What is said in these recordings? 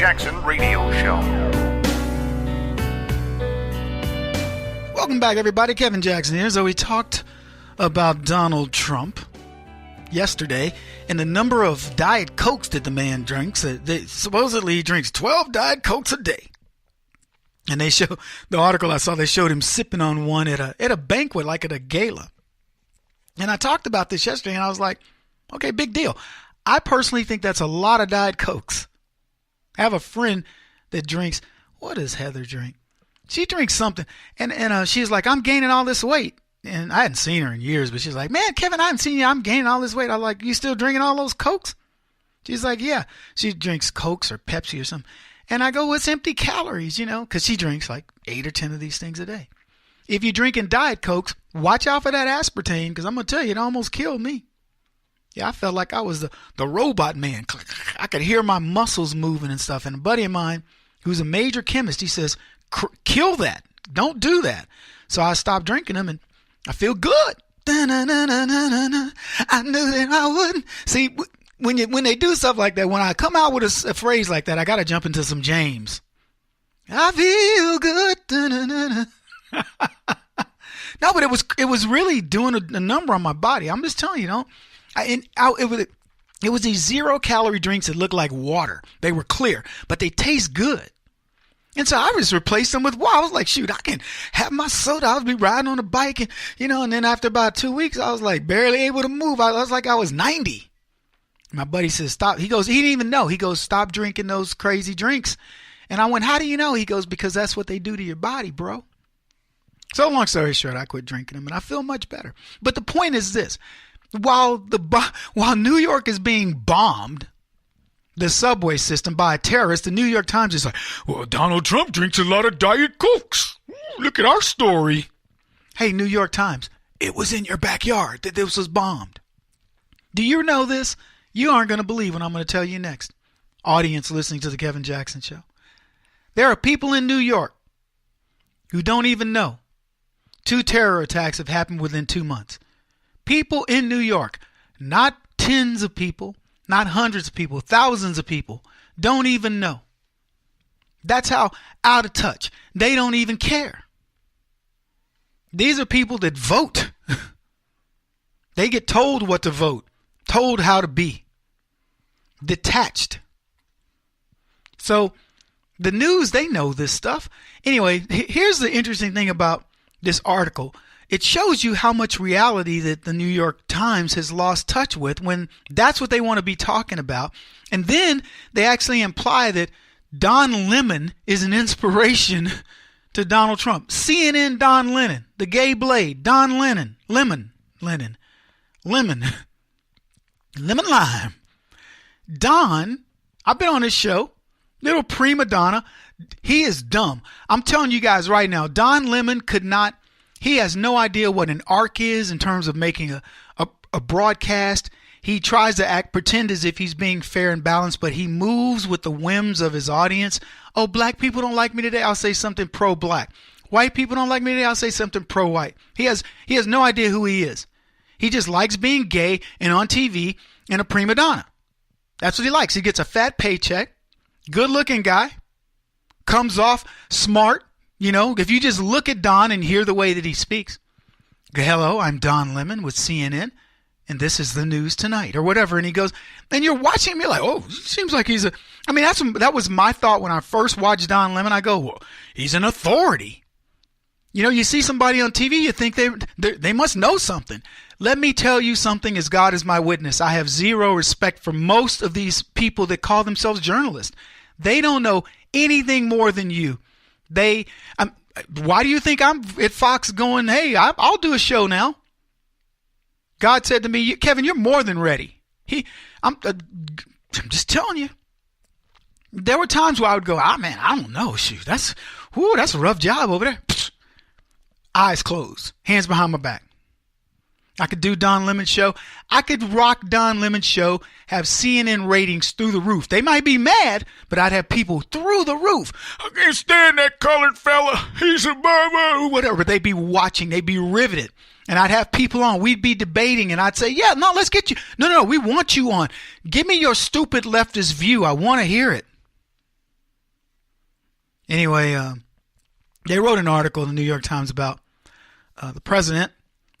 Jackson Radio Show. Welcome back, everybody. Kevin Jackson here. So we talked about Donald Trump yesterday and the number of Diet Cokes that the man drinks. Supposedly he drinks 12 Diet Cokes a day. And they show the article I saw, they showed him sipping on one at a banquet, like at a gala. And I talked about this yesterday and I was like, okay, big deal. I personally think that's a lot of Diet Cokes. I have a friend that drinks, what does Heather drink? She drinks something. And she's like, I'm gaining all this weight. And I hadn't seen her in years, but she's like, man, Kevin, I haven't seen you. I'm gaining all this weight. I'm like, you still drinking all those Cokes? She's like, yeah. She drinks Cokes or Pepsi or something. And I go, well, it's empty calories, because she drinks like 8 or 10 of these things a day. If you're drinking Diet Cokes, watch out for that aspartame, because I'm going to tell you, it almost killed me. Yeah, I felt like I was the robot man. I could hear my muscles moving and stuff. And a buddy of mine who's a major chemist, he says, kill that. Don't do that. So I stopped drinking them and I feel good. I knew that I wouldn't. See, when they do stuff like that, when I come out with a phrase like that, I got to jump into some James. I feel good. No, but it was really doing a number on my body. I'm just telling you, it was these 0-calorie drinks that looked like water. They were clear, but they taste good. And so I just replaced them with water. I was like, shoot, I can have my soda. I would be riding on a bike and then after about 2 weeks, I was like barely able to move. I was like, I was 90. My buddy says, stop. He goes, he didn't even know. He goes, stop drinking those crazy drinks. And I went, how do you know? He goes, because that's what they do to your body, bro. So long story short, I quit drinking them and I feel much better. But the point is this. While New York is being bombed, the subway system by a terrorist, the New York Times is like, well, Donald Trump drinks a lot of Diet Cokes. Ooh, look at our story. Hey, New York Times, it was in your backyard that this was bombed. Do you know this? You aren't going to believe what I'm going to tell you next. Audience listening to the Kevin Jackson Show. There are people in New York who don't even know 2 terror attacks have happened within 2 months. People in New York, not tens of people, not hundreds of people, thousands of people, don't even know. That's how out of touch. They don't even care. These are people that vote. They get told what to vote, told how to be. Detached. So the news, they know this stuff. Anyway, here's the interesting thing about this article. It shows you how much reality that the New York Times has lost touch with when that's what they want to be talking about. And then they actually imply that Don Lemon is an inspiration to Donald Trump. CNN Don Lennon, the gay blade, Don Lennon, Lemon Lime. Don, I've been on his show, little prima donna. He is dumb. I'm telling you guys right now, Don Lemon he has no idea what an arc is in terms of making a broadcast. He tries to pretend as if he's being fair and balanced, but he moves with the whims of his audience. Oh, black people don't like me today. I'll say something pro-black. White people don't like me today. I'll say something pro-white. He has no idea who he is. He just likes being gay and on TV and a prima donna. That's what he likes. He gets a fat paycheck, good-looking guy, comes off smart. If you just look at Don and hear the way that he speaks, hello, I'm Don Lemon with CNN, and this is the news tonight, or whatever. And he goes, and you're watching me like, oh, seems like that was my thought when I first watched Don Lemon. I go, well, he's an authority. You see somebody on TV, you think they must know something. Let me tell you something, as God is my witness. I have zero respect for most of these people that call themselves journalists. They don't know anything more than you. Why do you think I'm at Fox going, hey, I'll do a show now? God said to me, Kevin, you're more than ready. I'm just telling you. There were times where I would go, man, I don't know. Shoot, that's a rough job over there. Psst. Eyes closed, hands behind my back. I could do Don Lemon's show. I could rock Don Lemon's show, have CNN ratings through the roof. They might be mad, but I'd have people through the roof. I can't stand that colored fella. He's a bummer. Whatever. But they'd be watching. They'd be riveted. And I'd have people on. We'd be debating. And I'd say, yeah, no, let's get you. No, we want you on. Give me your stupid leftist view. I want to hear it. Anyway, they wrote an article in the New York Times about the president.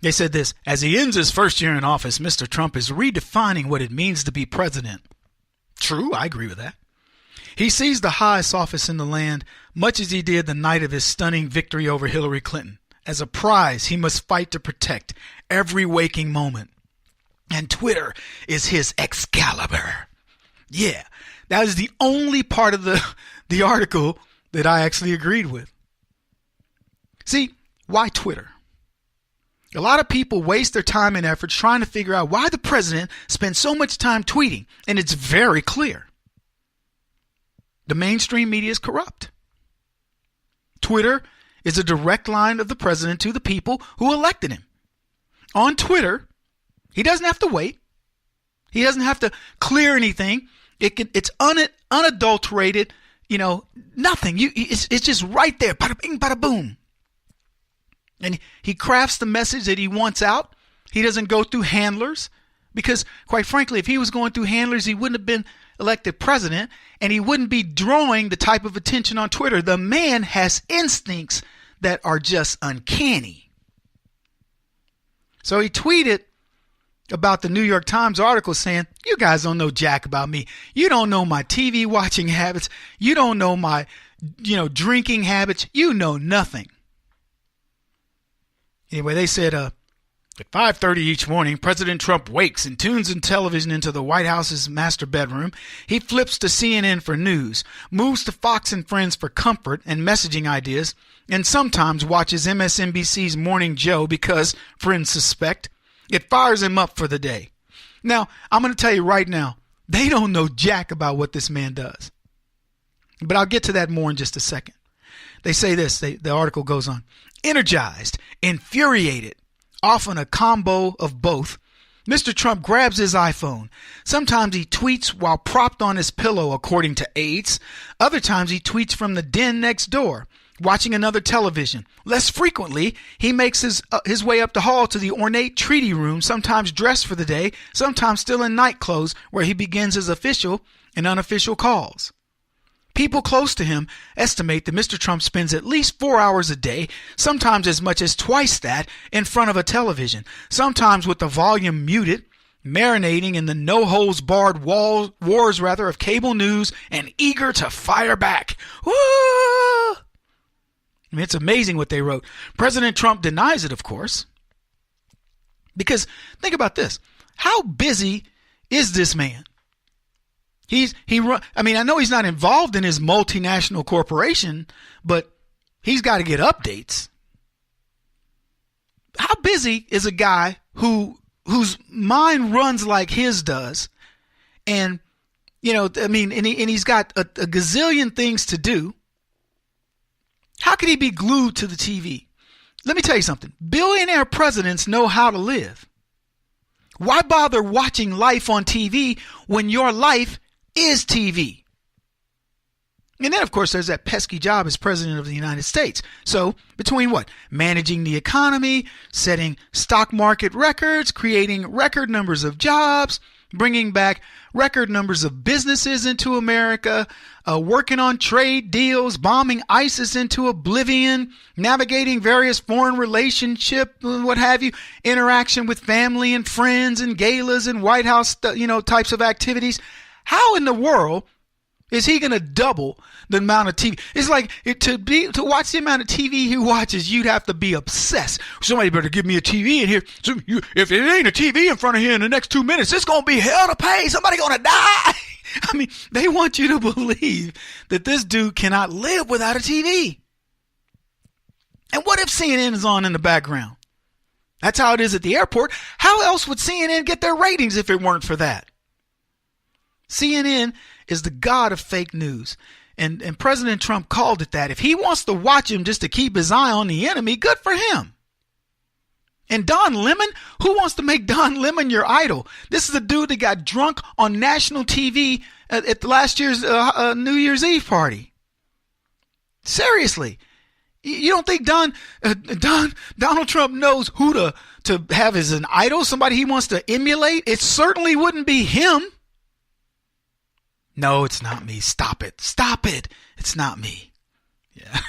They said this: as he ends his first year in office, Mr. Trump is redefining what it means to be president. True, I agree with that. He sees the highest office in the land, much as he did the night of his stunning victory over Hillary Clinton, as a prize he must fight to protect every waking moment. And Twitter is his Excalibur. Yeah, that is the only part of the article that I actually agreed with. See, why Twitter? A lot of people waste their time and efforts trying to figure out why the president spends so much time tweeting, and it's very clear. The mainstream media is corrupt. Twitter is a direct line of the president to the people who elected him. On Twitter, he doesn't have to wait. He doesn't have to clear anything. It's unadulterated, nothing. It's just right there. Bada bing, bada boom. And he crafts the message that he wants out. He doesn't go through handlers because, quite frankly, if he was going through handlers, he wouldn't have been elected president and he wouldn't be drawing the type of attention on Twitter. The man has instincts that are just uncanny. So he tweeted about the New York Times article saying, you guys don't know jack about me. You don't know my TV watching habits. You don't know my, drinking habits. You know nothing. Anyway, they said, at 5:30 each morning, President Trump wakes and tunes in television into the White House's master bedroom. He flips to CNN for news, moves to Fox and Friends for comfort and messaging ideas, and sometimes watches MSNBC's Morning Joe because, friends suspect, it fires him up for the day. Now, I'm going to tell you right now, they don't know jack about what this man does. But I'll get to that more in just a second. They say this, the article goes on. Energized, infuriated, often a combo of both, Mr. Trump grabs his iPhone. Sometimes he tweets while propped on his pillow, according to aides. Other times he tweets from the den next door, watching another television. Less frequently, he makes his way up the hall to the ornate treaty room, sometimes dressed for the day, sometimes still in night clothes, where he begins his official and unofficial calls. People close to him estimate that Mr. Trump spends at least 4 hours a day, sometimes as much as twice that, in front of a television, sometimes with the volume muted, marinating in the no-holds-barred wars of cable news and eager to fire back. Woo! It's amazing what they wrote. President Trump denies it, of course. Because think about this. How busy is this man? I know he's not involved in his multinational corporation, but he's got to get updates. How busy is a guy whose mind runs like his does, and he's got a gazillion things to do. How could he be glued to the TV? Let me tell you something. Billionaire presidents know how to live. Why bother watching life on TV when your life is TV? And then, of course, there's that pesky job as president of the United States. So between what? Managing the economy, setting stock market records, creating record numbers of jobs, bringing back record numbers of businesses into America, working on trade deals, bombing ISIS into oblivion, navigating various foreign relationship, what have you, interaction with family and friends and galas and White House, types of activities. How in the world is he going to double the amount of TV? It's like to watch the amount of TV he watches, you'd have to be obsessed. Somebody better give me a TV in here. So if it ain't a TV in front of here in the next 2 minutes, it's going to be hell to pay. Somebody going to die. I mean, they want you to believe that this dude cannot live without a TV. And what if CNN is on in the background? That's how it is at the airport. How else would CNN get their ratings if it weren't for that? CNN is the god of fake news. And President Trump called it that. If he wants to watch him just to keep his eye on the enemy, good for him. And Don Lemon? Who wants to make Don Lemon your idol? This is a dude that got drunk on national TV at last year's New Year's Eve party. Seriously. You don't think Donald Trump knows who to have as an idol, somebody he wants to emulate? It certainly wouldn't be him. No, it's not me. Stop it. Stop it. It's not me. Yeah.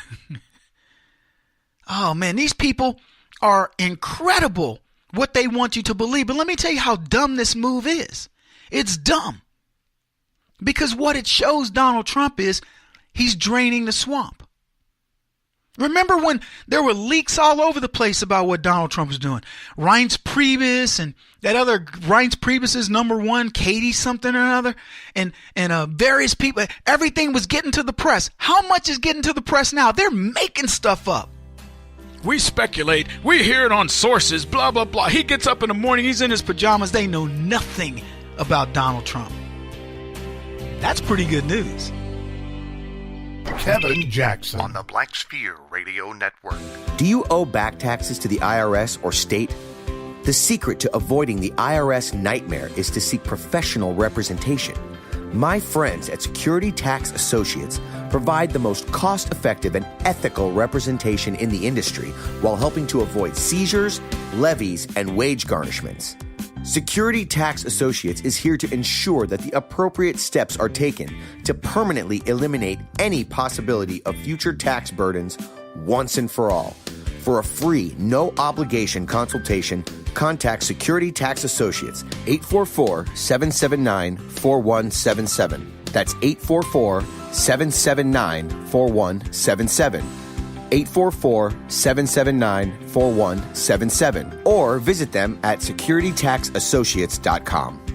Oh, man, these people are incredible what they want you to believe. But let me tell you how dumb this move is. It's dumb. Because what it shows Donald Trump is he's draining the swamp. Remember when there were leaks all over the place about what Donald Trump was doing? Reince Priebus and that other Reince Priebus's number one, Katie something or another, and various people. Everything was getting to the press. How much is getting to the press now? They're making stuff up. We speculate. We hear it on sources, blah, blah, blah. He gets up in the morning. He's in his pajamas. They know nothing about Donald Trump. That's pretty good news. Kevin Jackson on the Black Sphere Radio Network. Do you owe back taxes to the IRS or state? The secret to avoiding the IRS nightmare is to seek professional representation. My friends at Security Tax Associates provide the most cost-effective and ethical representation in the industry while helping to avoid seizures, levies, and wage garnishments. Security Tax Associates is here to ensure that the appropriate steps are taken to permanently eliminate any possibility of future tax burdens once and for all. For a free, no-obligation consultation, contact Security Tax Associates, 844-779-4177. That's 844-779-4177. 844-779-4177. Or visit them at securitytaxassociates.com.